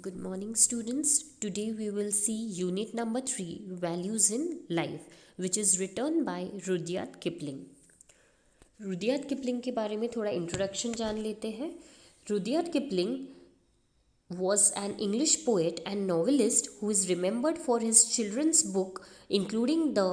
Good morning, students. Today we will see unit number 3, Values in Life, which is written by Rudyard Kipling. Rudyard Kipling के बारे में थोड़ा introduction जान लेते हैं. Rudyard Kipling was an English poet and novelist who is remembered for his children's book, including the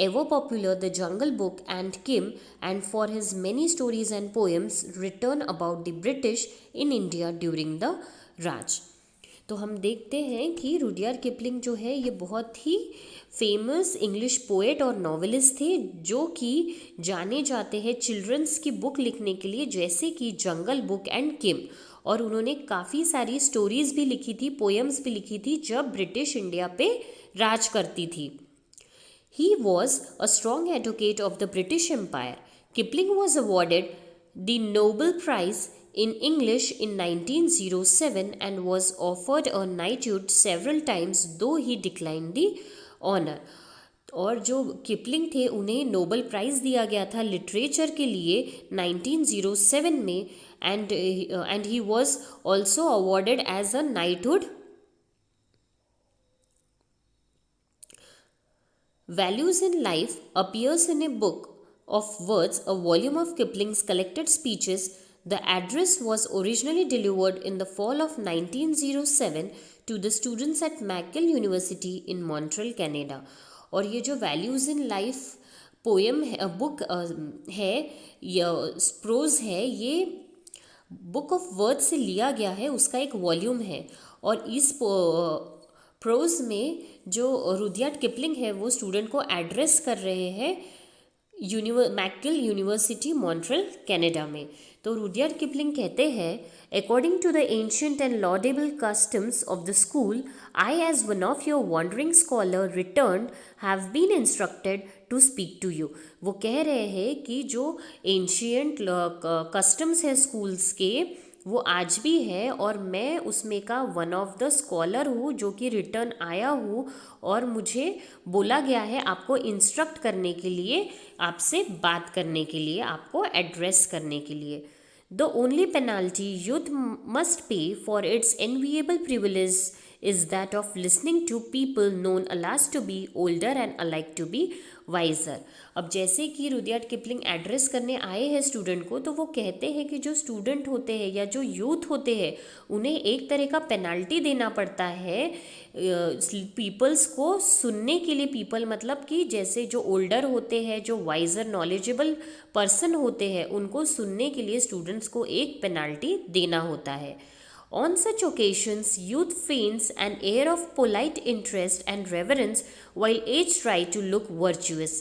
ever popular The Jungle Book and Kim, and for his many stories and poems written about the British in India during the Raj. तो हम देखते हैं कि Rudyard Kipling जो है ये बहुत ही famous English poet और नॉवेलिस्ट थे जो कि जाने जाते हैं चिल्ड्रंस की बुक लिखने के लिए, जैसे कि जंगल बुक एंड किम. और उन्होंने काफ़ी सारी स्टोरीज़ भी लिखी थी, पोएम्स भी लिखी थी जब ब्रिटिश इंडिया पे राज करती थी. He was a strong advocate of the British Empire. Kipling was awarded the Nobel Prize in English in 1907 and was offered a knighthood several times, though he declined the honor. और जो Kipling थे उन्हें Nobel prize दिया गया था literature के लिए 1907 में, and he was also awarded as a knighthood. Values in Life appears in a book of words, a volume of Kipling's collected speeches. The address was originally delivered in the fall of 1907 to the students at McGill University in Montreal, Canada. और ये जो Values in Life poem है, book है या pros है, ये book of words से लिया गया है, उसका एक वॉल्यूम है. और इस प्रोज में जो रुडियार्ड किपलिंग है वो स्टूडेंट को एड्रेस कर रहे हैं मैकगिल यूनिवर्सिटी मॉन्ट्रियल कनाडा में. तो रुडियार्ड किपलिंग कहते हैं, according to the ancient and laudable customs of the school, I as one of your wandering scholar return have been instructed to speak to you. वो कह रहे हैं कि जो एंशियंट कस्टम्स है स्कूल्स के वो आज भी है, और मैं उसमें का वन ऑफ द स्कॉलर हूँ जो कि रिटर्न आया हूँ, और मुझे बोला गया है आपको इंस्ट्रक्ट करने के लिए, आपसे बात करने के लिए, आपको एड्रेस करने के लिए. The only penalty youth must pay for its enviable privilege is that of listening to people known alas to be older and alike to be wiser. अब जैसे कि रुडियार्ड किपलिंग एड्रेस करने आए हैं स्टूडेंट को, तो वो कहते हैं कि जो स्टूडेंट होते हैं या जो यूथ होते हैं उन्हें एक तरह का पेनल्टी देना पड़ता है पीपल्स को सुनने के लिए. पीपल मतलब कि जैसे जो ओल्डर होते हैं, जो वाइजर नॉलेजेबल पर्सन होते हैं, उनको सुनने के लिए स्टूडेंट्स को एक पेनल्टी देना होता है. On such occasions, youth feigns an air of polite interest and reverence, while age try to look virtuous,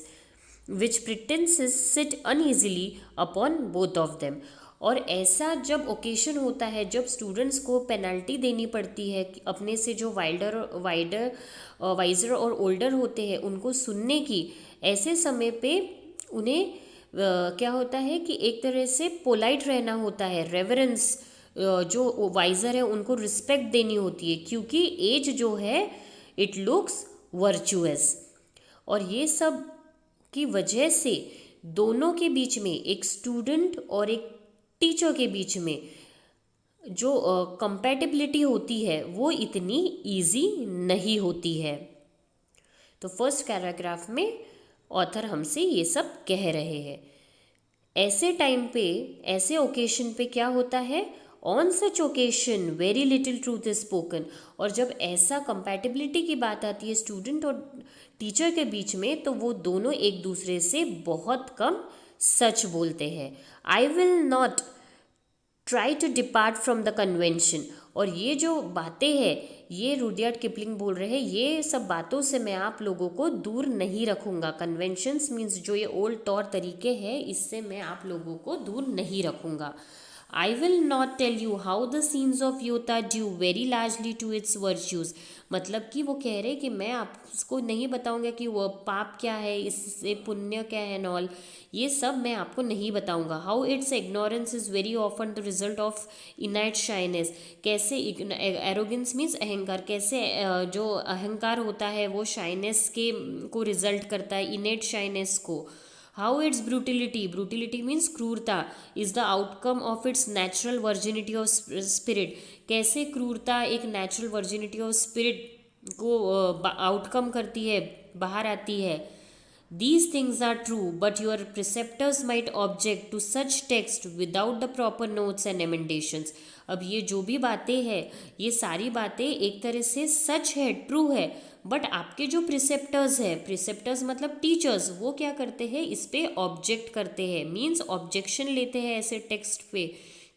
which pretenses sit uneasily upon both of them. और ऐसा जब ओकेशन होता है जब स्टूडेंट्स को पेनल्टी देनी पड़ती है अपने से जो वाइजर और ओल्डर होते हैं उनको सुनने की, ऐसे समय पे उन्हें क्या होता है कि एक तरह से पोलाइट रहना होता है, रेवरेंस, जो वाइजर है उनको रिस्पेक्ट देनी होती है, क्योंकि एज जो है इट लुक्स वर्चुअस. और ये सब की वजह से दोनों के बीच में, एक स्टूडेंट और एक टीचर के बीच में जो कंपैटिबिलिटी होती है वो इतनी इजी नहीं होती है. तो फर्स्ट पैराग्राफ में ऑथर हमसे ये सब कह रहे हैं. ऐसे टाइम पे, ऐसे ओकेशन पे क्या होता है, on such occasion very little truth is spoken. और जब ऐसा कंपैटिबिलिटी की बात आती है स्टूडेंट और टीचर के बीच में, तो वो दोनों एक दूसरे से बहुत कम सच बोलते हैं. I will not try to depart from the convention. और ये जो बातें हैं ये रुडियार्ड किपलिंग बोल रहे हैं, ये सब बातों से मैं आप लोगों को दूर नहीं रखूँगा. कन्वेंशंस मीन्स जो ये ओल्ड तौर तरीके हैं, इससे मैं आप लोगों को दूर नहीं रखूँगा. I will not tell you how the scenes of youth are due very largely to its virtues. मतलब कि वो कह रहे कि मैं आपको नहीं बताऊंगा कि वो पाप क्या है, इससे पुण्य क्या है, नॉल ये सब मैं आपको नहीं बताऊंगा. How its ignorance is very often the result of innate shyness. कैसे एरोगेंस मीन्स अहंकार, कैसे जो अहंकार होता है वो शाइनेस के को रिजल्ट करता है, इनेट शाइनेस को. हाउ इट्स ब्रूटिलिटी, ब्रूटिलिटी मीन्स क्रूरता, is the outcome of its natural virginity of spirit, कैसे क्रूरता एक नेचुरल वर्जिनिटी ऑफ स्पिरिट को आउटकम करती है, बाहर आती है. These things are true, but your preceptors might object to such text without the proper notes and emendations. अब ये जो भी बातें हैं, ये सारी बातें एक तरह से सच है, ट्रू है, बट आपके जो प्रिसेप्टर्स है, प्रिसेप्टर्स मतलब टीचर्स, वो क्या करते हैं, इस पे ऑब्जेक्ट करते हैं, मीन्स ऑब्जेक्शन लेते हैं ऐसे टेक्स्ट पे.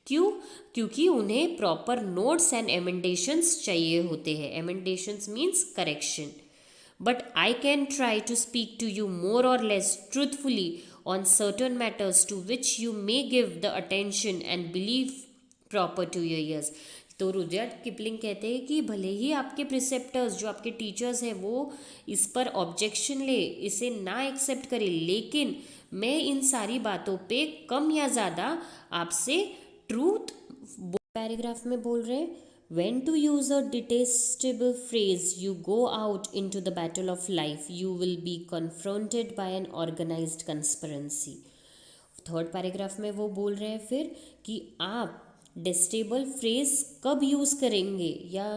क्यों? क्योंकि उन्हें प्रॉपर नोट्स एंड एमेंडेशंस चाहिए होते हैं. Amendments means correction. But I can try to speak to you more or less truthfully on certain matters to which you may give the attention and belief proper to your ears. तो Rudyard Kipling कहते हैं कि भले ही आपके प्रिसेप्टर्स जो आपके teachers हैं वो इस पर ऑब्जेक्शन ले, इसे ना एक्सेप्ट करें, लेकिन मैं इन सारी बातों पे कम या ज़्यादा आपसे ट्रूथ पैराग्राफ में बोल रहे हैं. When to use a detestable phrase, you go out into the battle of life, you will be confronted by an organized conspiracy. Third paragraph में वो बोल रहे हैं फिर कि आप डेस्टेबल फ्रेज कब यूज़ करेंगे, या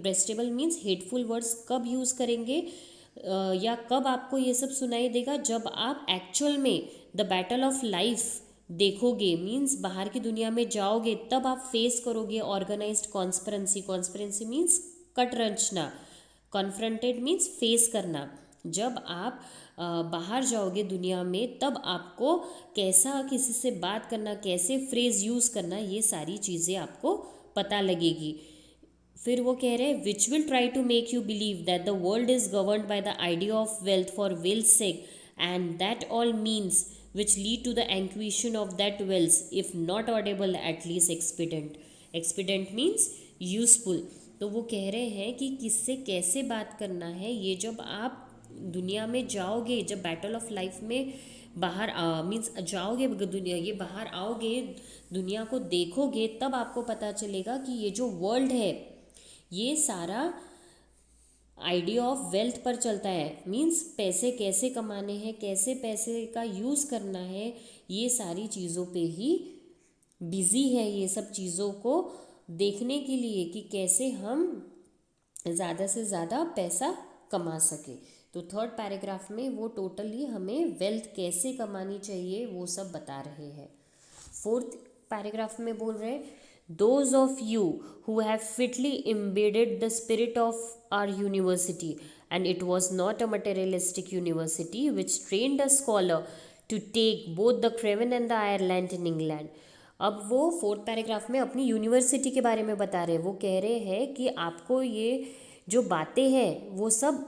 डेस्टेबल मीन्स हेटफुल वर्ड्स कब यूज़ करेंगे, या कब आपको ये सब सुनाई देगा, जब आप एक्चुअल में द बैटल ऑफ लाइफ देखोगे, मीन्स बाहर की दुनिया में जाओगे, तब आप फेस करोगे organised conspiracy. Conspiracy means cut रचना, कॉन्फ्रंटेड मीन्स फेस करना. जब आप बाहर जाओगे दुनिया में, तब आपको कैसा किसी से बात करना, कैसे फ्रेज यूज़ करना, ये सारी चीज़ें आपको पता लगेगी. फिर वो कह रहे हैं which will try to make you believe that the world is governed by the idea of wealth for wealth sake, and that all means which lead to the acquisition of that wealth, if not audible at least expedient. Expedient means useful. तो वो कह रहे हैं कि किससे कैसे बात करना है, ये जब आप दुनिया में जाओगे, जब बैटल ऑफ लाइफ में बाहर मीन्स जाओगे दुनिया, ये बाहर आओगे, दुनिया को देखोगे, तब आपको पता चलेगा कि ये जो वर्ल्ड है ये सारा आइडिया ऑफ वेल्थ पर चलता है. मीन्स पैसे कैसे कमाने हैं, कैसे पैसे का यूज़ करना है, ये सारी चीज़ों पे ही बिजी है, ये सब चीज़ों को देखने के लिए कि कैसे हम ज़्यादा से ज़्यादा पैसा कमा सके. तो थर्ड पैराग्राफ में वो टोटली हमें वेल्थ कैसे कमानी चाहिए वो सब बता रहे हैं. फोर्थ पैराग्राफ में बोल रहे हैं those of you who have fitly embedded the spirit of our university, and it was not a materialistic university which trained a scholar to take both the Craven and the Ireland in England. अब वो fourth paragraph में अपनी university के बारे में बता रहे हैं. वो कह रहे हैं कि आपको ये जो बातें हैं वो सब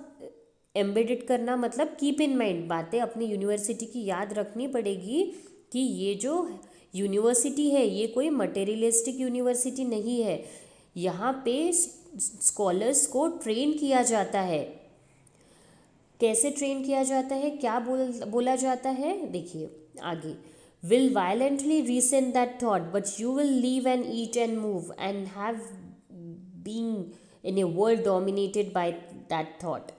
एम्बेडेड करना, मतलब कीप इन माइंड, बातें अपनी यूनिवर्सिटी की याद रखनी पड़ेगी कि ये जो यूनिवर्सिटी है ये कोई मटेरियलिस्टिक यूनिवर्सिटी नहीं है. यहाँ पे स्कॉलर्स को ट्रेन किया जाता है. कैसे ट्रेन किया जाता है, क्या बोला जाता है, देखिए आगे. Will violently recent that thought, but you will leave and eat and move and have being in a world dominated by that thought.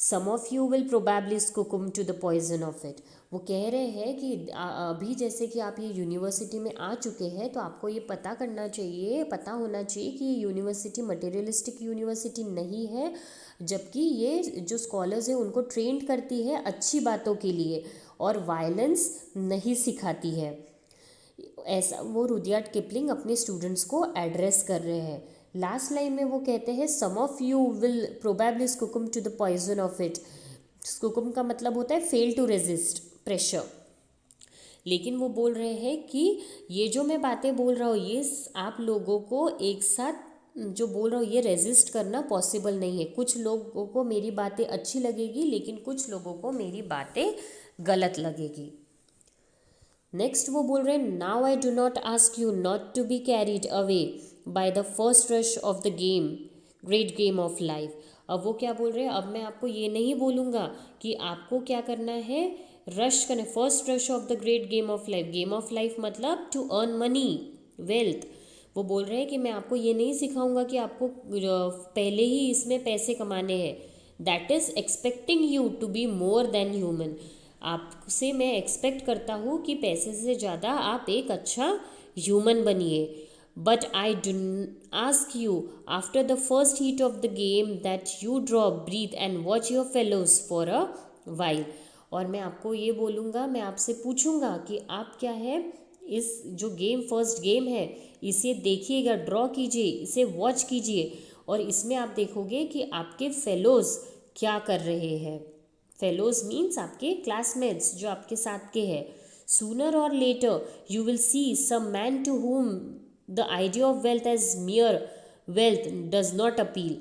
Some of you will probably succumb to the poison of it. वो कह रहे हैं कि अभी जैसे कि आप ये यूनिवर्सिटी में आ चुके हैं, तो आपको ये पता करना चाहिए, पता होना चाहिए कि ये यूनिवर्सिटी मटेरियलिस्टिक यूनिवर्सिटी नहीं है, जबकि ये जो स्कॉलर्स हैं उनको ट्रेंड करती है अच्छी बातों के लिए और वायलेंस नहीं सिखाती है. ऐसा वो रुडयार्ड किपलिंग अपने स्टूडेंट्स को एड्रेस कर रहे हैं. लास्ट लाइन में वो कहते हैं some of you will probably succumb to the poison of it. Succumb का मतलब होता है फेल टू रेजिस्ट प्रेशर. लेकिन वो बोल रहे हैं कि ये जो मैं बातें बोल रहा हूँ ये आप लोगों को एक साथ जो बोल रहा हूँ ये रेजिस्ट करना पॉसिबल नहीं है. कुछ लोगों को मेरी बातें अच्छी लगेगी, लेकिन कुछ लोगों को मेरी बातें गलत लगेगी. नेक्स्ट वो बोल रहे हैं now I do not ask you not to be carried away by the first rush of the game, great game of life. अब वो क्या बोल रहे हैं, अब मैं आपको ये नहीं बोलूँगा कि आपको क्या करना है, रश करना, first rush of the great game of life. Game of life मतलब टू अर्न मनी, वेल्थ. वो बोल रहे हैं कि मैं आपको ये नहीं सिखाऊंगा कि आपको पहले ही इसमें पैसे कमाने हैं. That is expecting you to be more than human. आपसे मैं एक्सपेक्ट करता हूँ कि पैसे से ज़्यादा आप एक अच्छा ह्यूमन बनिए. But I do ask you after the first heat of the game that you draw breath and watch your fellows for a while. और मैं आपको ये बोलूँगा, मैं आपसे पूछूंगा कि आप क्या है, इस जो गेम फर्स्ट गेम है इसे देखिएगा, ड्रॉ कीजिए, इसे वॉच कीजिए और इसमें आप देखोगे कि आपके फेलोज क्या कर रहे हैं. फेलोज मीन्स आपके क्लासमेट्स जो आपके साथ के हैं. Sooner or later you will see some man to whom the idea of wealth as mere wealth does not appeal,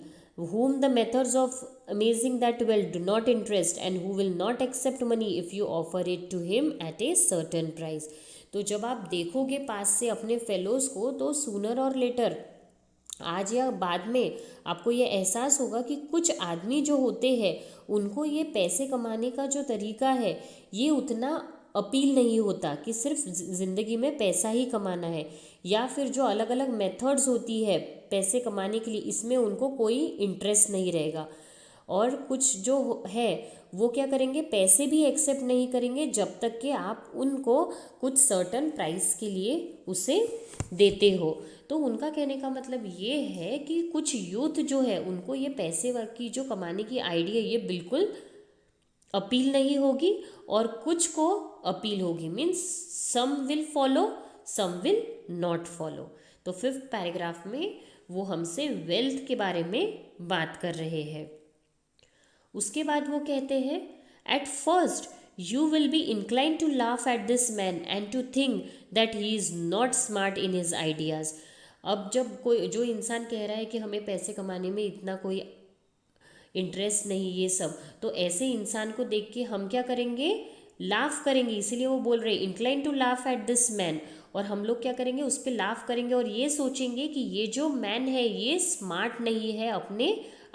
whom the methods of amazing that wealth do not interest, and who will not accept money if you offer it to him at a certain price. तो जब आप देखोगे पास से अपने fellows को तो sooner or letter, आज या बाद में आपको ये एहसास होगा कि कुछ आदमी जो होते हैं उनको ये पैसे कमाने का जो तरीका है ये उतना अपील नहीं होता कि सिर्फ ज़िंदगी में पैसा ही कमाना है, या फिर जो अलग अलग मेथड्स होती है पैसे कमाने के लिए इसमें उनको कोई इंटरेस्ट नहीं रहेगा. और कुछ जो है वो क्या करेंगे, पैसे भी एक्सेप्ट नहीं करेंगे जब तक कि आप उनको कुछ सर्टन प्राइस के लिए उसे देते हो. तो उनका कहने का मतलब ये है कि कुछ यूथ जो है उनको ये पैसे की जो कमाने की आइडिया ये बिल्कुल अपील नहीं होगी और कुछ को अपील होगी. Means some will follow, some will not follow. तो 5th पैराग्राफ में वो हमसे वेल्थ के बारे में बात कर रहे हैं. उसके बाद वो कहते हैं at first you will be incline to laugh at this man and to think that he is not smart in his ideas. अब जब कोई जो इंसान कह रहा है कि हमें पैसे कमाने में इतना कोई इंटरेस्ट नहीं ये सब, तो ऐसे इंसान को देख के हम क्या करेंगे, लाफ करेंगे. इसीलिए वो बोल रहे incline to laugh at this man, और हम लोग क्या करेंगे उस पर लाफ करेंगे और ये सोचेंगे कि ये जो मैन है ये स्मार्ट नहीं है अपने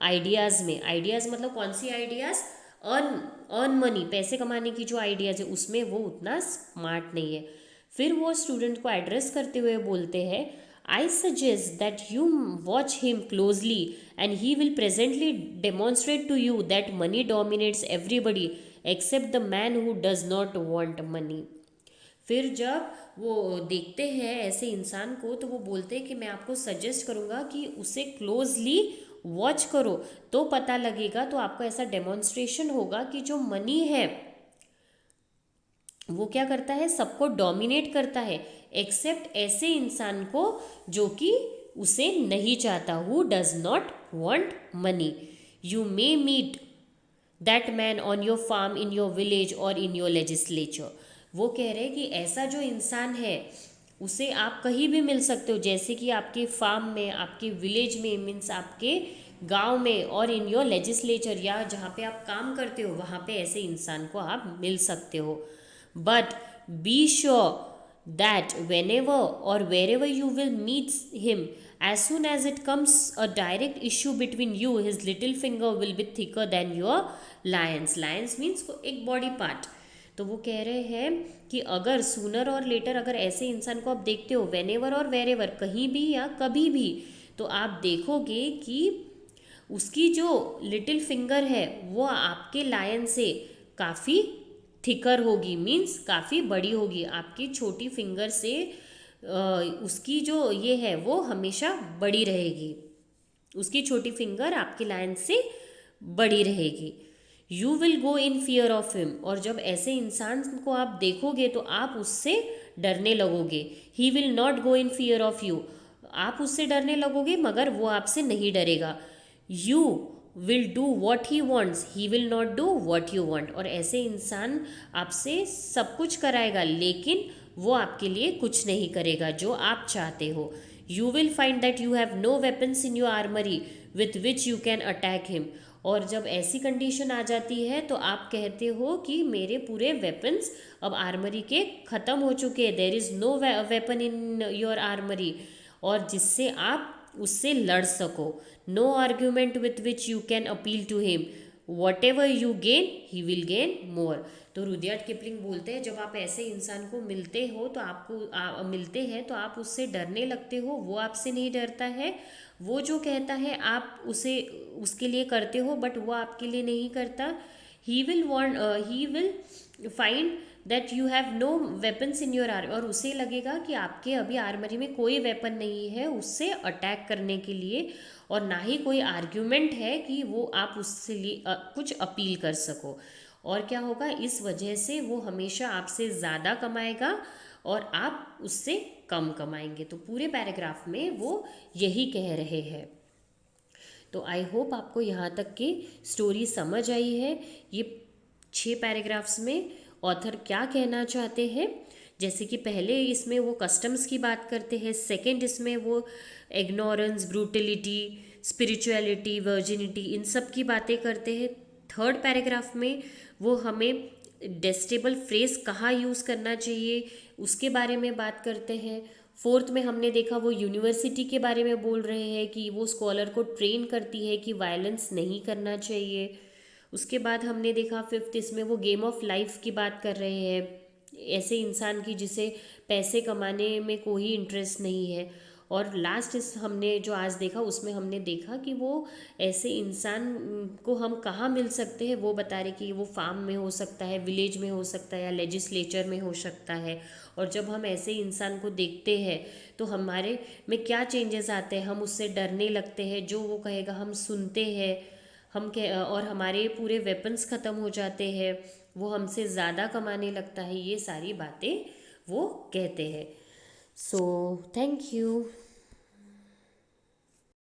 आइडियाज़ में. आइडियाज़ मतलब कौन सी आइडियाज़, अर्न मनी, पैसे कमाने की जो आइडियाज़ है उसमें वो उतना स्मार्ट नहीं है. फिर वो स्टूडेंट को एड्रेस करते हुए बोलते हैं I suggest that you watch him closely and he will presently demonstrate to you that money dominates everybody except the man who does not want money. फिर जब वो देखते हैं ऐसे इंसान को तो वो बोलते हैं कि मैं आपको सजेस्ट करूँगा कि उसे क्लोजली वॉच करो तो पता लगेगा, तो आपको ऐसा डेमोन्स्ट्रेशन होगा कि जो मनी है वो क्या करता है, सबको डोमिनेट करता है एक्सेप्ट ऐसे इंसान को जो कि उसे नहीं चाहता, who does not want money. You may meet that man on your farm, in your village or in your legislature. वो कह रहे हैं कि ऐसा जो इंसान है उसे आप कहीं भी मिल सकते हो, जैसे कि आपके फार्म में, आपके विलेज में, मीन्स आपके गांव में, और इन योर लेजिस्लेचर या जहाँ पे आप काम करते हो वहाँ पे ऐसे इंसान को आप मिल सकते हो. But be sure that whenever or wherever you will meet him, as soon as it comes a direct issue between you, his little finger will be thicker than your lions. Lions means एक body part. तो वो कह रहे हैं कि अगर sooner or letter अगर ऐसे इंसान को आप देखते हो whenever और wherever, कहीं भी या कभी भी, तो आप देखोगे कि उसकी जो लिटिल फिंगर है वो आपके लायन से काफ़ी थिकर होगी, मीन्स काफ़ी बड़ी होगी. आपकी छोटी फिंगर से उसकी जो ये है वो हमेशा बड़ी रहेगी, उसकी छोटी फिंगर आपकी लाइन से बड़ी रहेगी. You will go in fear of him, और जब ऐसे इंसान को आप देखोगे तो आप उससे डरने लगोगे. He will not go in fear of you, आप उससे डरने लगोगे मगर वो आपसे नहीं डरेगा. You will do what he wants, he will not do what you want, और ऐसे इंसान आपसे सब कुछ कराएगा लेकिन वो आपके लिए कुछ नहीं करेगा जो आप चाहते हो. You will find that you have no weapons in your armoury with which you can attack him, और जब ऐसी कंडीशन आ जाती है तो आप कहते हो कि मेरे पूरे वेपन्स अब आर्मरी के ख़त्म हो चुके हैं, there is no weapon in your armoury, और जिससे आप उससे लड़ सको. No argument with which you can appeal to him, whatever you gain he will gain more. तो रुdyard किपलिंग बोलते हैं जब आप ऐसे इंसान को मिलते हो तो आपको मिलते हैं तो आप उससे डरने लगते हो, वो आपसे नहीं डरता है. वो जो कहता है आप उसे उसके लिए करते हो बट वो आपके लिए नहीं करता. He will find that you have no weapons in your armoury, और उसे लगेगा कि आपके अभी आर्मरी में कोई वेपन नहीं है उससे अटैक करने के लिए, और ना ही कोई आर्ग्यूमेंट है कि वो आप उससे लिए कुछ अपील कर सको। और क्या होगा, इस वजह से वो हमेशा आपसे ज़्यादा कमाएगा और आप उससे कम कमाएंगे। तो पूरे पैराग्राफ में वो यही कह रहे हैं। तो आई होप आपको यहाँ तक की स्टोरी समझ आई है। ये 6 पैराग्राफ्स में ऑथर क्या कहना चाहते हैं, जैसे कि पहले इसमें वो कस्टम्स की बात करते हैं, सेकंड इसमें वो इग्नोरेंस, ब्रूटलिटी, स्पिरिचुअलिटी, वर्जिनिटी, इन सब की बातें करते हैं। थर्ड पैराग्राफ में वो हमें डेस्टेबल फ्रेज कहाँ यूज़ करना चाहिए उसके बारे में बात करते हैं। फोर्थ में हमने देखा वो यूनिवर्सिटी के बारे में बोल रहे हैं कि वो स्कॉलर को ट्रेन करती है कि वायलेंस नहीं करना चाहिए। उसके बाद हमने देखा फिफ्थ, इसमें वो गेम ऑफ लाइफ की बात कर रहे हैं, ऐसे इंसान की जिसे पैसे कमाने में कोई इंटरेस्ट नहीं है। और लास्ट इस हमने जो आज देखा उसमें हमने देखा कि वो ऐसे इंसान को हम कहाँ मिल सकते हैं, वो बता रहे कि वो फार्म में हो सकता है, विलेज में हो सकता है, या लेजिस्लेचर में हो सकता है। और जब हम ऐसे इंसान को देखते हैं तो हमारे में क्या चेंजेस आते हैं, हम उससे डरने लगते हैं, जो वो कहेगा हम सुनते हैं, और हमारे पूरे वेपन्स ख़त्म हो जाते हैं, वो हमसे ज़्यादा कमाने लगता है। ये सारी बातें वो कहते हैं। So thank you.